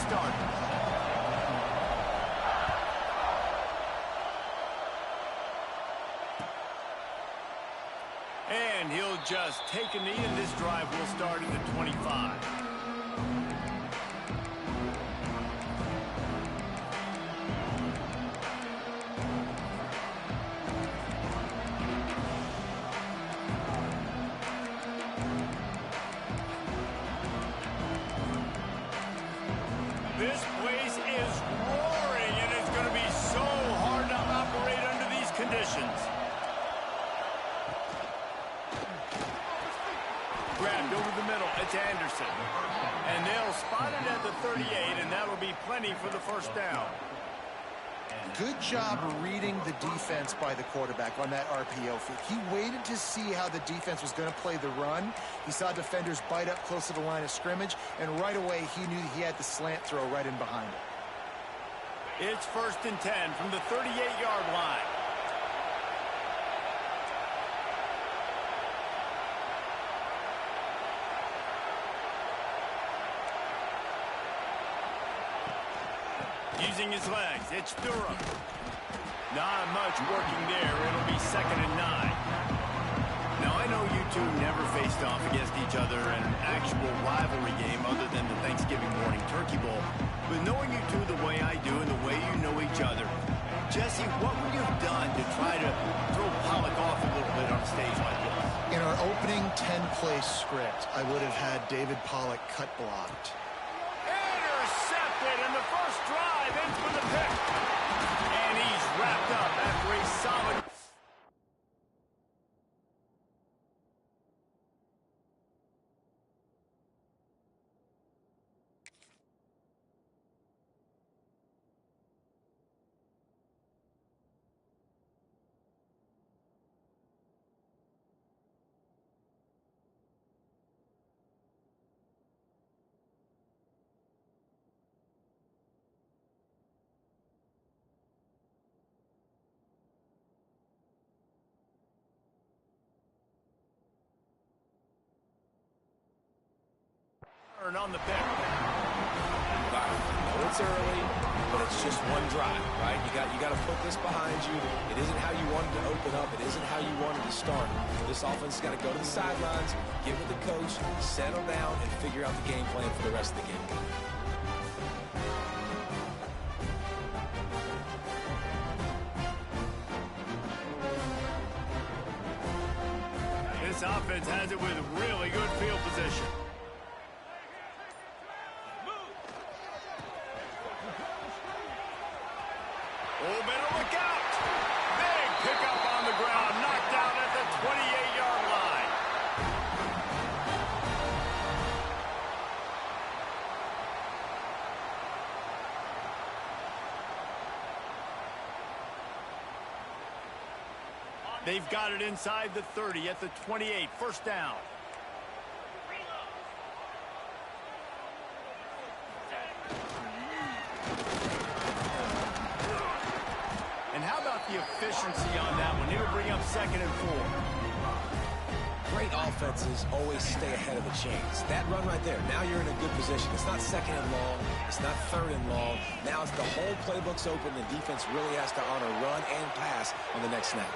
started. And he'll just take a knee, and this drive will start at the 25. This place is roaring, and it's going to be so hard to operate under these conditions. Grabbed over the middle. It's Anderson. And they'll spot it at the 38, and that'll be plenty for the first down. Good job reading the defense by the quarterback on that RPO fake. He waited to see how the defense was going to play the run. He saw defenders bite up close to the line of scrimmage, and right away he knew he had the slant throw right in behind it. It's 1st and 10 from the 38-yard line. Using his legs, it's Durham. Not much working there. It'll be 2nd and 9. Now, I know you two never faced off against each other in an actual rivalry game other than the Thanksgiving morning Turkey Bowl. But knowing you two the way I do and the way you know each other, Jesse, what would you have done to try to throw Pollock off a little bit on a stage like this? In our opening 10-play script, I would have had David Pollock cut blocked. And the first drive ends with a pick. And he's wrapped up after a solid... on the pick. It's early, but it's just one drive, right? You got to put this behind you. It isn't how you wanted to open up. It isn't how you wanted to start. This offense has got to go to the sidelines, get with the coach, settle down, and figure out the game plan for the rest of the game. This offense has it with really good field position. Oh, better look out. Big pickup on the ground, knocked out at the 28-yard line. They've got it inside the 30 at the 28, 1st down. And how about the efficiency on that one? It'll bring up 2nd and 4. Great offenses always stay ahead of the chains. That run right there, now you're in a good position. It's not 2nd and long. It's not 3rd and long. Now it's the whole playbook's open. The defense really has to honor run and pass on the next snap.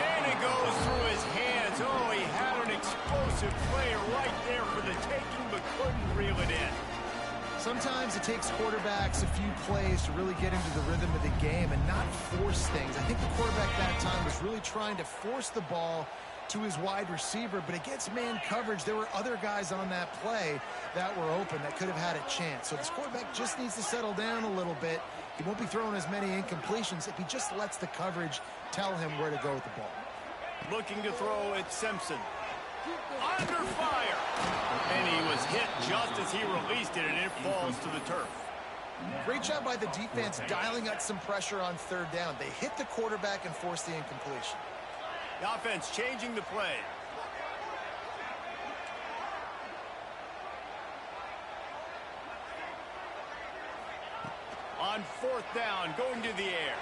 And it goes through his hands. Oh, he had an explosive player right there for the taking, but couldn't reel it in. Sometimes it takes quarterbacks a few plays to really get into the rhythm of the game and not force things. I think the quarterback that time was really trying to force the ball to his wide receiver, but against man coverage, there were other guys on that play that were open that could have had a chance. So this quarterback just needs to settle down a little bit. He won't be throwing as many incompletions if he just lets the coverage tell him where to go with the ball. Looking to throw at Simpson. Under fire. And he was hit just as he released it, and it falls to the turf. Great job by the defense dialing up some pressure on 3rd down. They hit the quarterback and forced the incompletion. The offense changing the play. On 4th down, going to the air.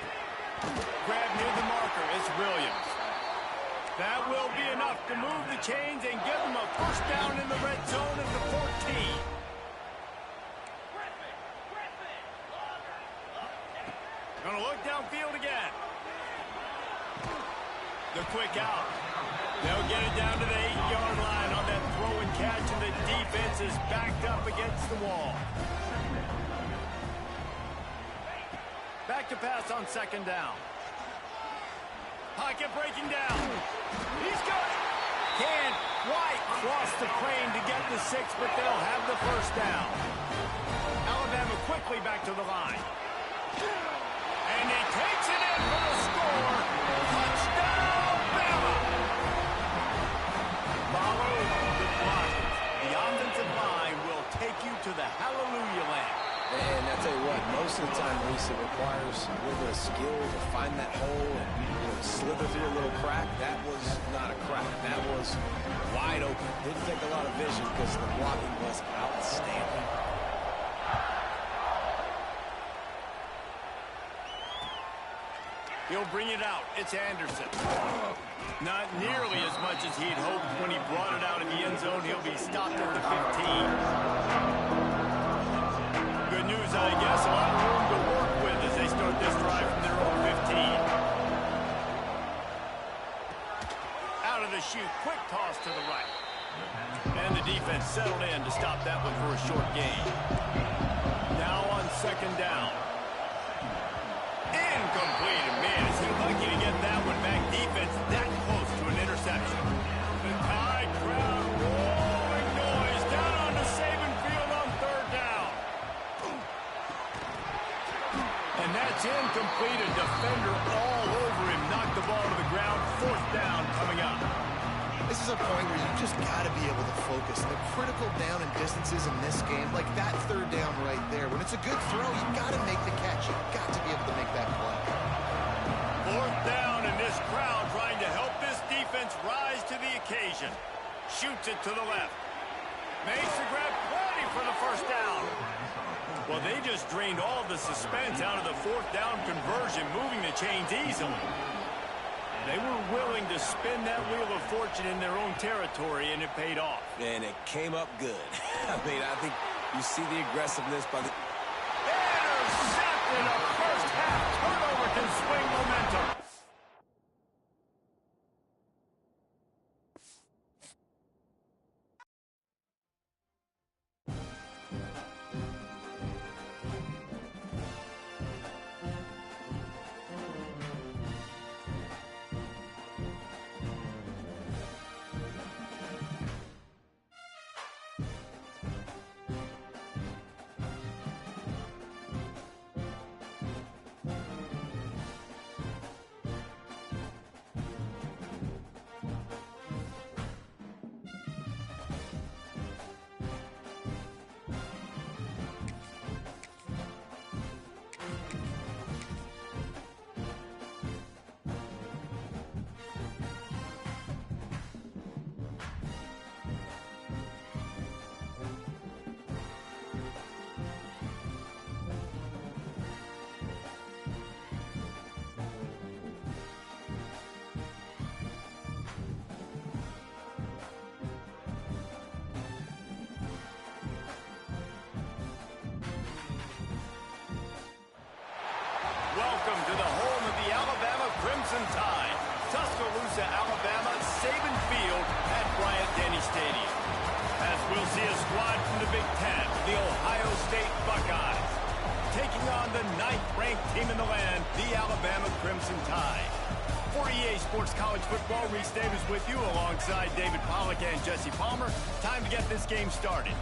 Grab near the marker, it's Williams. That will be enough to move the chains and give them a 1st down in the red zone at the 14. Gonna look downfield again. The quick out. They'll get it down to the 8-yard line on that throw and catch, and the defense is backed up against the wall. Back to pass on second down. Pocket breaking down. He's got it. Can White cross the plane to get the 6, but they'll have the first down. Alabama quickly back to the line. And he takes it in for the score. Touchdown, Bama! Follow the block. The offensive line will take you to the hallelujah land. And I tell you what, most of the time, Reese, it requires a little bit of skill to find that hole and slither through a little crack. That was not a crack. That was wide open. Didn't take a lot of vision because the blocking was outstanding. He'll bring it out. It's Anderson. Not nearly as much as he'd hoped when he brought it out in the end zone. He'll be stopped at the 15. Good news, I guess. A lot of room to work with as they start this drive from their own 15. Out of the chute. Quick toss to the right. And the defense settled in to stop that one for a short gain. Now on second down. Incomplete. Man, is he lucky to get that one back. Defense that close to an interception. The Tide crowd rolling noise down on the Saban field on third down. And that's incomplete. A defender all over him. Knocked the ball to the ground. Fourth down coming up. This is a point where you just got to be able to focus. The critical down and distances in this game, like that third down right there. When it's a good throw, you got to make the catch. You got to be able to make that play. Fourth down, and this crowd trying to help this defense rise to the occasion. Shoots it to the left. Makes the grab, ready for the first down. Well, they just drained all the suspense out of the fourth down conversion, moving the chains easily. They were willing to spin that wheel of fortune in their own territory, and it paid off. And it came up good. I mean, I think you see the aggressiveness by the... Intercepted! A first half turnover can swing momentum. Welcome to the home of the Alabama Crimson Tide. Tuscaloosa, Alabama, Saban Field at Bryant-Denny Stadium. As we'll see a squad from the Big Ten, the Ohio State Buckeyes, taking on the 9th-ranked team in the land, the Alabama Crimson Tide. For EA Sports College Football, Reese Davis with you alongside David Pollack and Jesse Palmer. Time to get this game started.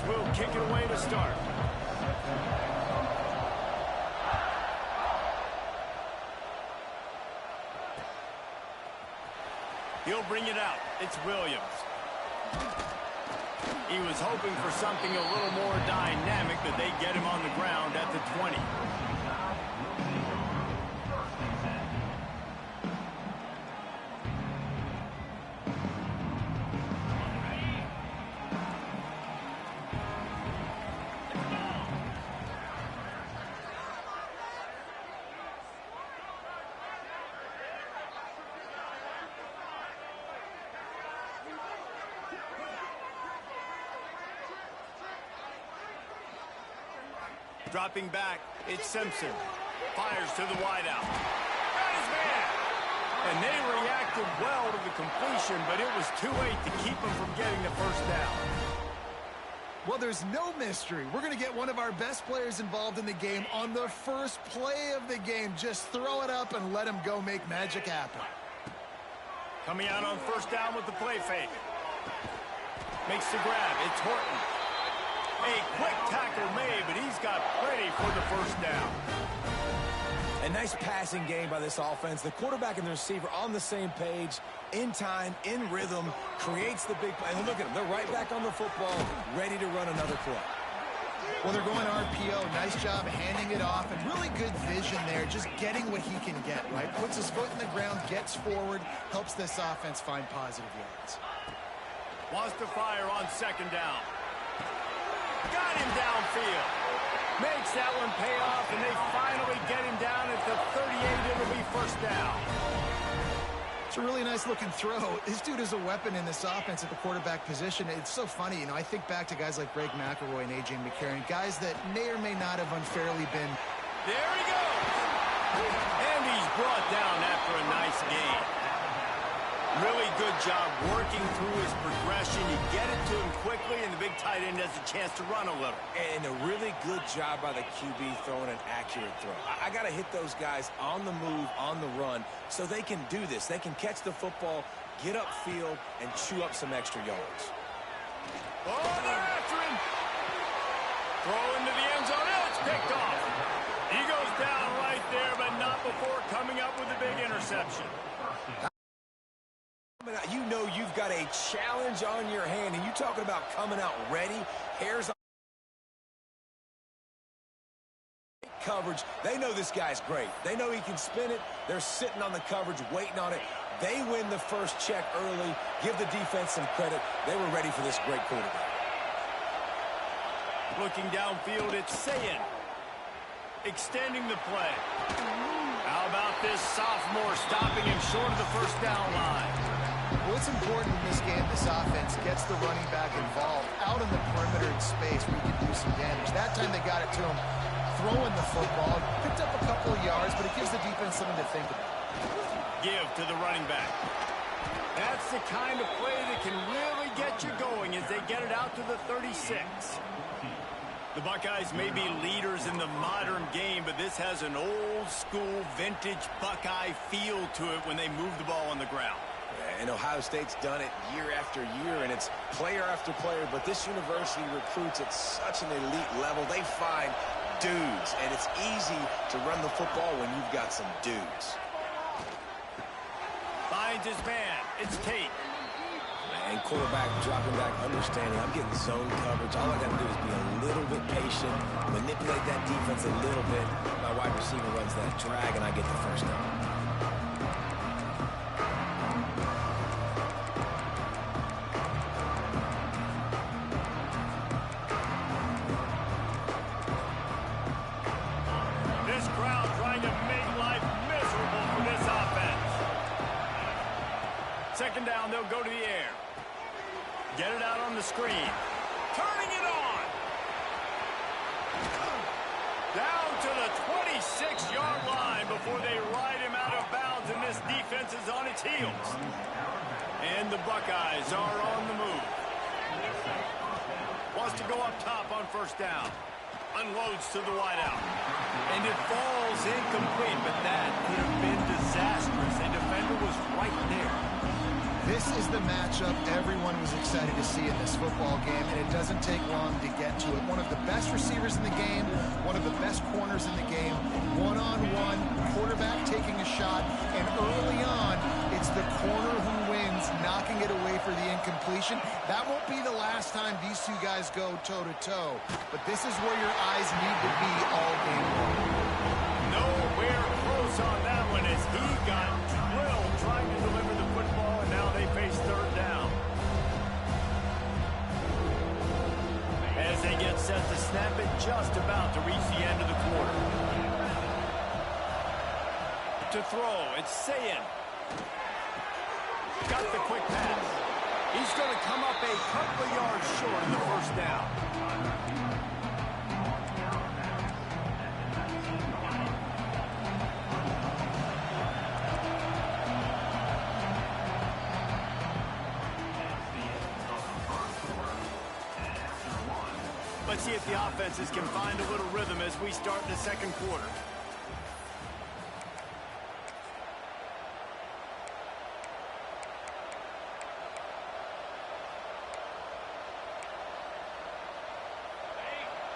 Will kick it away to start. He'll bring it out. It's Williams. He was hoping for something a little more dynamic, that they get him on the ground at the 20. Dropping back, it's Simpson. Fires to the wideout. Got his man! And they reacted well to the completion, but it was too late to keep them from getting the first down. Well, there's no mystery. We're going to get one of our best players involved in the game on the first play of the game. Just throw it up and let him go make magic happen. Coming out on first down with the play fake. Makes the grab. It's Horton. A quick tackle made, but he's got plenty for the first down. A nice passing game by this offense. The quarterback and the receiver on the same page, in time, in rhythm, creates the big play. And look at them. They're right back on the football, ready to run another play. Well, they're going RPO. Nice job handing it off, and really good vision there, just getting what he can get, right? Puts his foot in the ground, gets forward, helps this offense find positive yards. Wants to fire on second down. Got him downfield. Makes that one pay off, and they finally get him down at the 38. It'll be first down. It's a really nice-looking throw. This dude is a weapon in this offense at the quarterback position. It's so funny, you know, I think back to guys like Greg McElroy and A.J. McCarron, guys that may or may not have unfairly been. There he goes. And he's brought down after a nice game. Really good job working through his progression. You get it to him quickly, and the big tight end has a chance to run a little. And a really good job by the QB throwing an accurate throw. I got to hit those guys on the move, on the run, so they can do this. They can catch the football, get upfield, and chew up some extra yards. Oh, they're after him. Throw into the end zone. Oh, it's picked off. He goes down right there, but not before coming up with a big interception. You know you've got a challenge on your hand, and you talking about coming out ready, hairs on coverage. They know this guy's great. They know he can spin it. They're sitting on the coverage, waiting on it. They win the first check early, give the defense some credit. They were ready for this great quarterback. Looking downfield, it's Sayin. Extending the play. How about this sophomore stopping him short of the first down line? Well, it's important in this game, this offense gets the running back involved out in the perimeter in space where he can do some damage. That time they got it to him throwing the football. Picked up a couple of yards, but it gives the defense something to think about. Give to the running back. That's the kind of play that can really get you going as they get it out to the 36. The Buckeyes may be leaders in the modern game, but this has an old-school, vintage Buckeye feel to it when they move the ball on the ground. And Ohio State's done it year after year, and it's player after player. But this university recruits at such an elite level. They find dudes, and it's easy to run the football when you've got some dudes. Finds his man. It's Tate. And quarterback dropping back, understanding I'm getting zone coverage. All I got to do is be a little bit patient, manipulate that defense a little bit. My wide receiver runs that drag, and I get the first down. Second down, they'll go to the air. Get it out on the screen. Turning it on. Down to the 26-yard line before they ride him out of bounds, and this defense is on its heels. And the Buckeyes are on the move. Wants to go up top on first down. Unloads to the wideout. And it falls incomplete, but that could have been disastrous. A defender was right there. This is the matchup everyone was excited to see in this football game, and it doesn't take long to get to it. One of the best receivers in the game, one of the best corners in the game, one-on-one, quarterback taking a shot, and early on, it's the corner who wins, knocking it away for the incompletion. That won't be the last time these two guys go toe-to-toe, but this is where your eyes need to be all game long. Nowhere close on that one as he got drilled trying to deliver the football, and now they face third down. As they get set to snap it, just about to reach the end of the quarter. To throw, it's Sayin. Got the quick pass. He's going to come up a couple of yards short in the first down. Let's see if the offenses can find a little rhythm as we start the second quarter.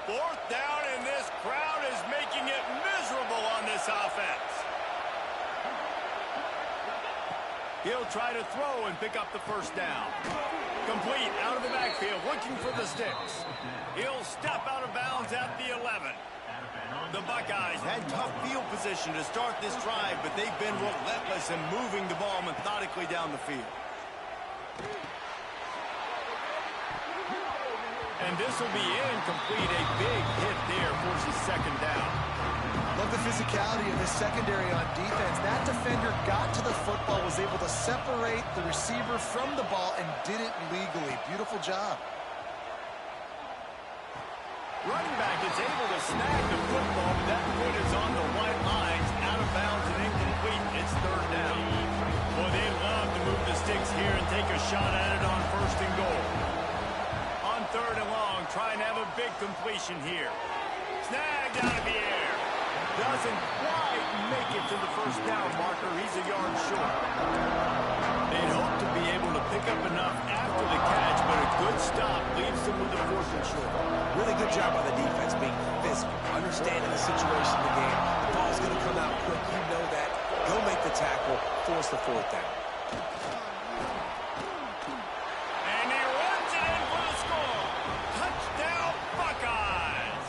Fourth down, and this crowd is making it miserable on this offense. He'll try to throw and pick up the first down. Complete out of the backfield, looking for the sticks. He'll step out of bounds at the 11. The Buckeyes had tough field position to start this drive, but they've been relentless in moving the ball methodically down the field. And this will be incomplete. A big hit there forces second down. Love the physicality of this secondary on defense. That defender got to the football, was able to separate the receiver from the ball, and did it legally. Beautiful job. Running back is able to snag the football, but that foot is on the white lines, out of bounds and incomplete. It's third down. Boy, they love to move the sticks here and take a shot at it on first and goal. On third and long, trying to have a big completion here. Snagged out of the air. Doesn't quite make it to the first down marker. He's a yard short. They'd hope to be able to pick up enough after the catch, but a good stop leaves them with the fourth and short. Really good job by the defense being physical, understanding the situation in the game. The ball's going to come out quick. You know that. Go make the tackle, force the fourth down. And he runs it in for the score. Touchdown, Buckeyes!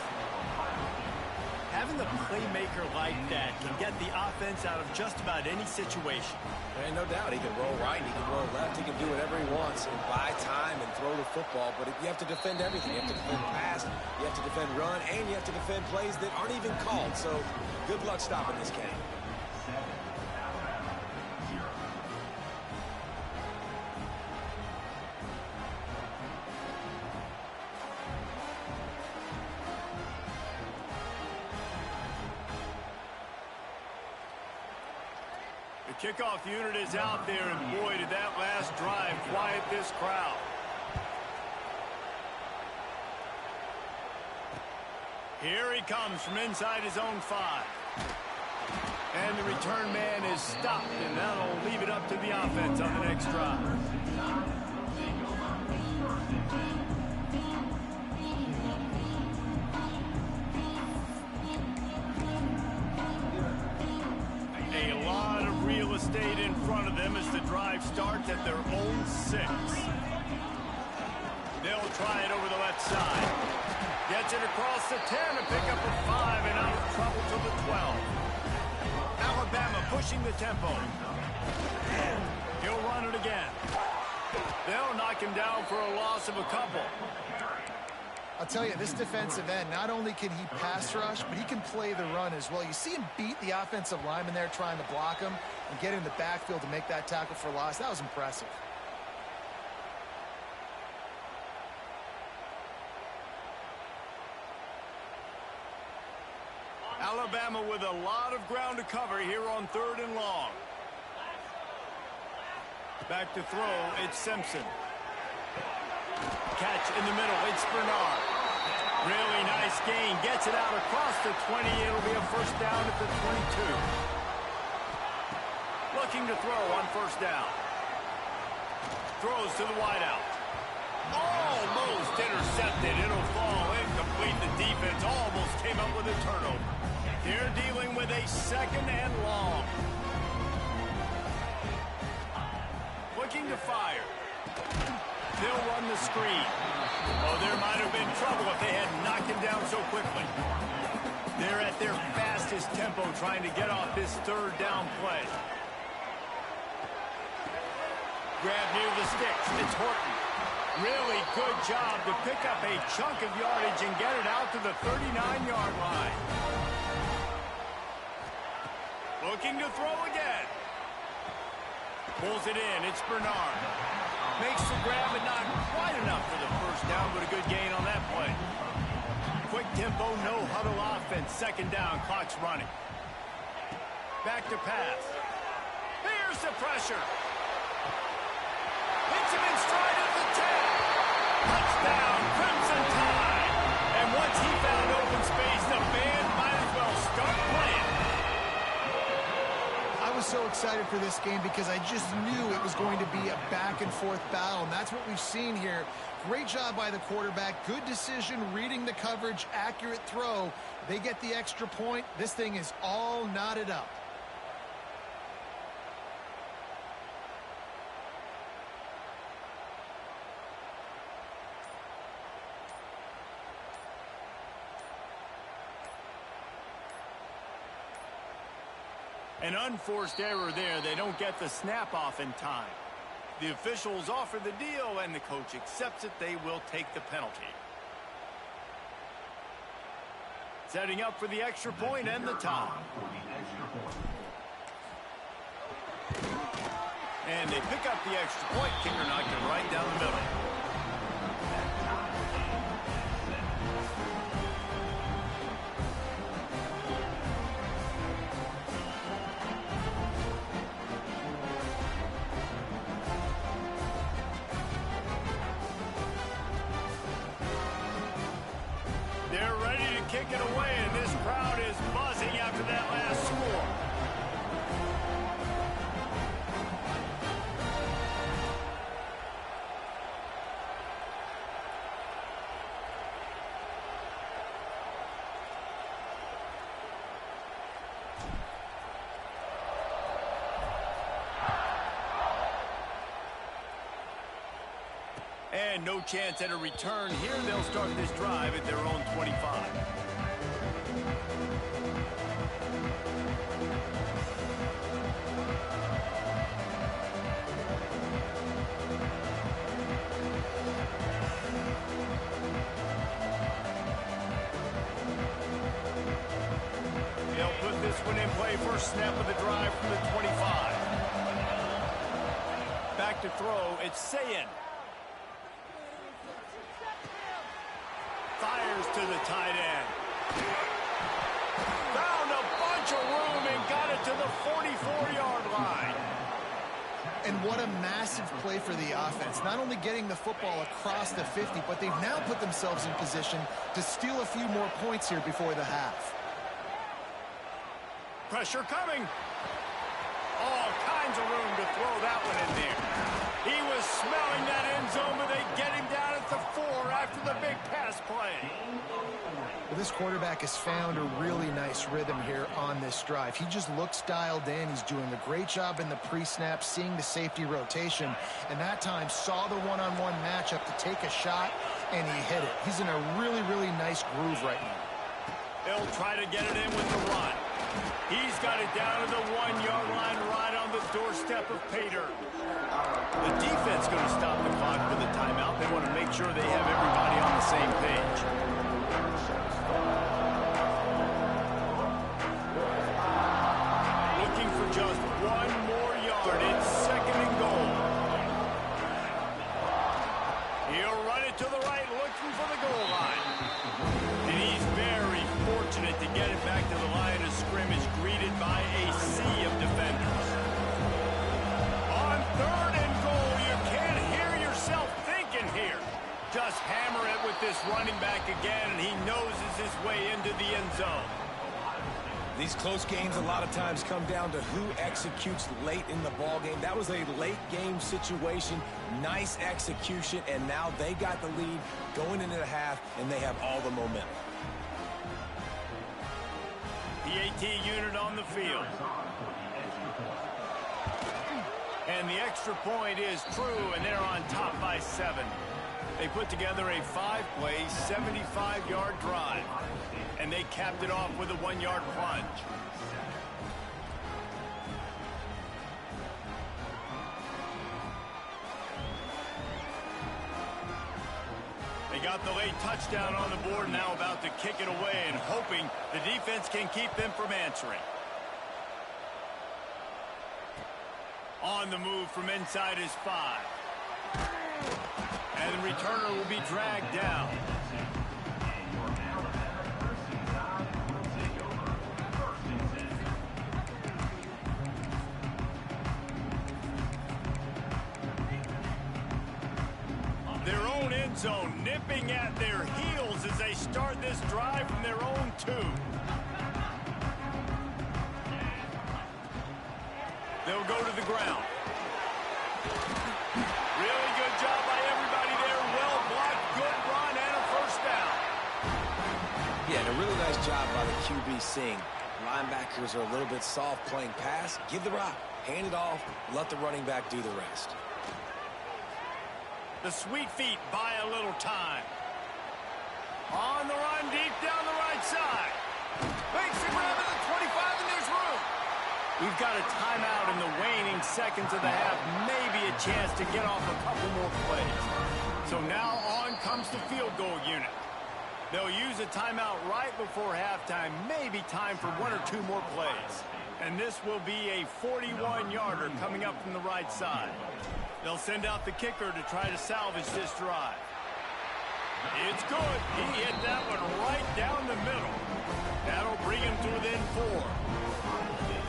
Having the playmaker like that can get the offense out of just about any situation. And no doubt, he can roll right, he can roll left, he can do whatever he wants and buy time and throw the football, but you have to defend everything. You have to defend pass, you have to defend run, and you have to defend plays that aren't even called. So good luck stopping this game. The kickoff unit is out there, and boy, did that last drive quiet this crowd. Here he comes from inside his own 5. And the return man is stopped, and that'll leave it up to the offense on the next drive. A lot of real estate in front of them as the drive starts at their own 6. They'll try it over the left side. Gets it across the 10 and pick up a 5 and out of trouble to the 12. Alabama pushing the tempo. He'll run it again. They'll knock him down for a loss of a couple. I'll tell you, this defensive end, not only can he pass rush, but he can play the run as well. You see him beat the offensive lineman there trying to block him and get in the backfield to make that tackle for loss. That was impressive. Alabama with a lot of ground to cover here on third and long. Back to throw, it's Simpson. Catch in the middle, it's Bernard. Really nice gain, gets it out across the 20. It'll be a first down at the 22. Looking to throw on first down. Throws to the wideout. Almost intercepted. It'll fall incomplete. The defense almost came up with a turnover. They're dealing with a second and long. Looking to fire. They'll run the screen. Oh, there might have been trouble if they had knocked him down so quickly. They're at their fastest tempo trying to get off this third down play. Grab near the sticks. It's Horton. Really good job to pick up a chunk of yardage and get it out to the 39-yard line. Looking to throw again. Pulls it in. It's Bernard. Makes the grab, but not quite enough for the first down, but a good gain on that play. Quick tempo, no huddle offense. Second down, clock's running. Back to pass. Here's the pressure. Hits him in stride at the 10. Touchdown, Crimson Tide. And so excited for this game because I just knew it was going to be a back-and-forth battle, and that's what we've seen here. Great job by the quarterback. Good decision, reading the coverage, accurate throw. They get the extra point. This thing is all knotted up. An unforced error there. They don't get the snap off in time. The officials offer the deal, and the coach accepts it. They will take the penalty. Setting up for the extra point and the tie. And they pick up the extra point. Kicker knocked it right down the middle. They're ready to kick it away, and this crowd is buzzing after that last score. And no chance at a return here. They'll start this drive at their own 25. They'll put this one in play. First snap of the drive from the 25. Back to throw. It's Sayin. Fires to the tight end. Found a bunch of room and got it to the 44-yard line. And what a massive play for the offense. Not only getting the football across the 50, but they've now put themselves in position to steal a few more points here before the half. Pressure coming. All kinds of room to throw that one in there. He was smelling that end zone, but they get him down at the 4 after the big pass play. Well, this quarterback has found a really nice rhythm here on this drive. He just looks dialed in. He's doing a great job in the pre-snap, seeing the safety rotation, and that time saw the one-on-one matchup to take a shot, and he hit it. He's in a really, really nice groove right now. They'll try to get it in with the run. He's got it down to the 1-yard line right on the doorstep of Pater. The defense going to stop the clock with a timeout. They want to make sure they have everybody on the same page. Looking for just one more yard. It's second and goal. He'll run it to the right, looking for the goal line. And he's very fortunate to get it back to the line of scrimmage, greeted by a sea of defenders. On third and goal, you can't hear yourself thinking here. Just hammer it with this running back again, and he noses his way into the end zone. These close games a lot of times come down to who executes late in the ball game. That was a late game situation. Nice execution, and now they got the lead going into the half, and they have all the momentum. The AT unit on the field. And the extra point is true, and they're on top by 7. They put together a 5-play, 75-yard drive, and they capped it off with a 1-yard plunge. They got the late touchdown on the board, now about to kick it away and hoping the defense can keep them from answering. On the move from inside his 5. And the returner will be dragged down. Their own end zone nipping at their heels as they start this drive from their own 2. go to the ground. Really good job by everybody there. Well blocked, good run, and a first down. Yeah, and a really nice job by the QB seeing linebackers are a little bit soft playing pass. Give the rock, hand it off, let the running back do the rest. The sweet feet buy a little time. On the run, deep down the right side. Makes the grab at the 25, and there's room. We've got a timeout in the waning seconds of the half. Maybe a chance to get off a couple more plays. So now on comes the field goal unit. They'll use a timeout right before halftime. Maybe time for one or two more plays. And this will be a 41-yarder coming up from the right side. They'll send out the kicker to try to salvage this drive. It's good. He hit that one right down the middle. That'll bring him to within 4.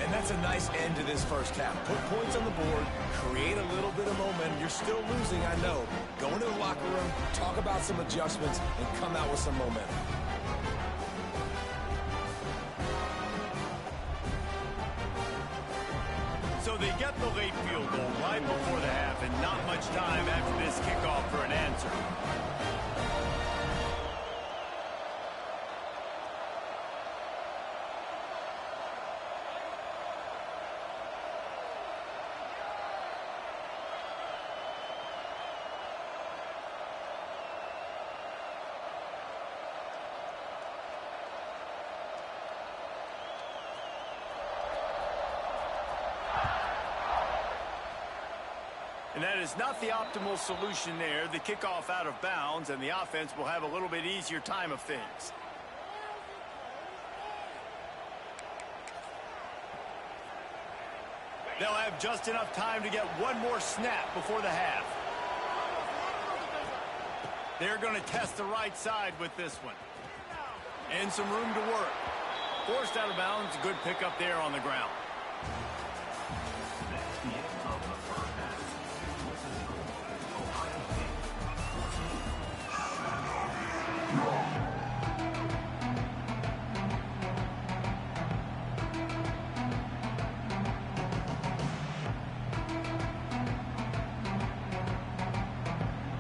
And that's a nice end to this first half. Put points on the board, create a little bit of momentum. You're still losing, I know. Go into the locker room, talk about some adjustments, and come out with some momentum. So they get the late field goal right before the half, and not much time after this kickoff for an answer. And that is not the optimal solution there. The kickoff out of bounds, and the offense will have a little bit easier time of things. They'll have just enough time to get one more snap before the half. They're going to test the right side with this one. And some room to work. Forced out of bounds, good pickup there on the ground.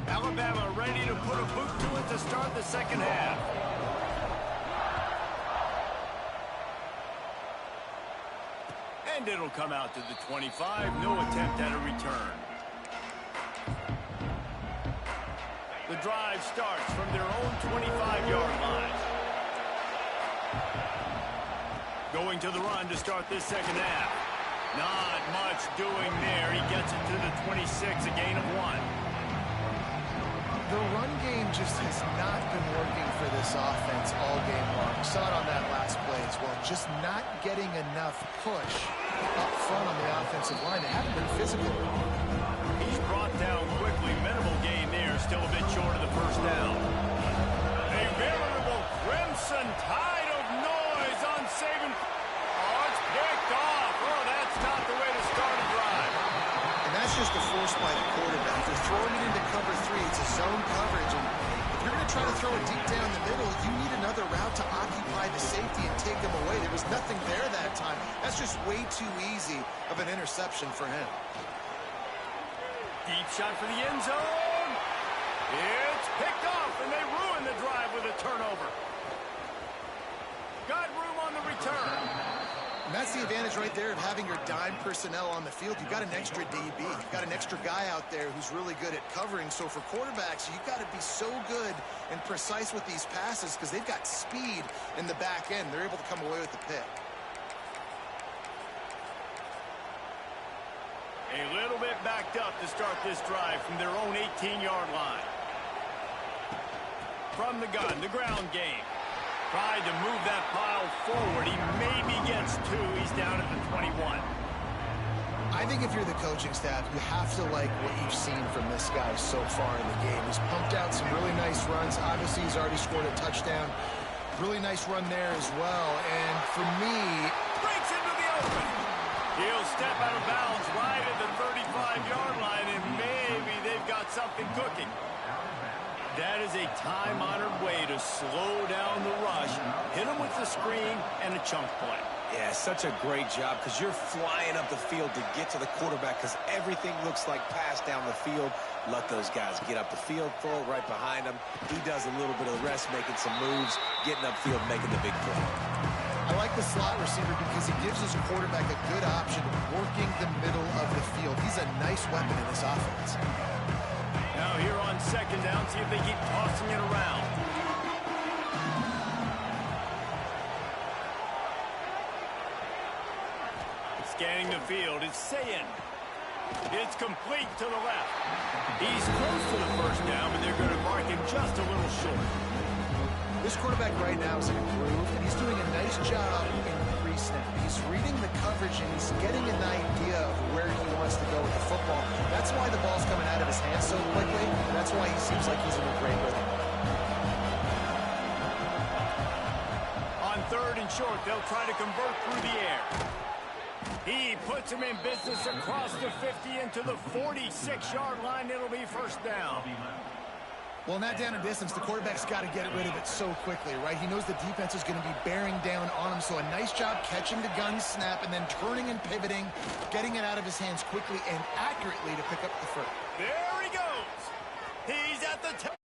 Alabama ready to put a boot to it to start the second half. And it'll come out to the 25. No attempt at a return. The drive starts from their own 25-yard line. Going to the run to start this second half. Not much doing there. He gets it to the 26, a gain of 1. The run game just has not been working for this offense all game long. We saw it on that last play as well. Just not getting enough push up front on the offensive line. They haven't been physical. He's brought down quickly. Minimal gain there. Still a bit short of the first down. A veritable crimson tide of noise on Saban. Oh, it's picked off. Oh, that's not the way to start a drive. And that's just a force by the quarterback. They're throwing it into cover 3. It's a zone coverage. And if you're going to try to throw it deep down the middle, you need another route to occupy the safety and take them away. There was nothing there that time. That's just way too easy of an interception for him. Deep shot for the end zone. It's picked off, and they ruin the drive with a turnover. Got room on the return. And that's the advantage right there of having your dime personnel on the field. You've got an extra DB. You've got an extra guy out there who's really good at covering. So for quarterbacks, you've got to be so good and precise with these passes because they've got speed in the back end. They're able to come away with the pick. A little bit backed up to start this drive from their own 18-yard line. From the gun, the ground game. Tried to move that pile forward. He maybe gets 2. He's down at the 21. I think if you're the coaching staff, you have to like what you've seen from this guy so far in the game. He's pumped out some really nice runs. Obviously, he's already scored a touchdown. Really nice run there as well. And for me, breaks into the open. He'll step out of bounds right at the 35-yard line, and maybe they've got something cooking. That is a time-honored way to slow down the rush, hit him with the screen, and a chunk play. Yeah, such a great job because you're flying up the field to get to the quarterback because everything looks like pass down the field. Let those guys get up the field, throw it right behind him. He does a little bit of the rest, making some moves, getting upfield, making the big play. I like the slot receiver because he gives his quarterback a good option of working the middle of the field. He's a nice weapon in this offense. Now here on second down, see if they keep tossing it around. Scanning the field, it's Sayin. It's complete to the left. He's close to the first down, but they're going to mark him just a little short. This quarterback right now is in a groove, and he's doing a nice job in pre-snap. He's reading the coverage, and he's getting an idea of where he wants to go with the football. That's why the ball's coming out of his hands so quickly. That's why he seems like he's in a great rhythm. On third and short, they'll try to convert through the air. He puts him in business across the 50 into the 46-yard line. It'll be first down. Well, in that down and distance, the quarterback's got to get rid of it so quickly, right? He knows the defense is going to be bearing down on him, so a nice job catching the gun snap and then turning and pivoting, getting it out of his hands quickly and accurately to pick up the first. There he goes. He's at the top.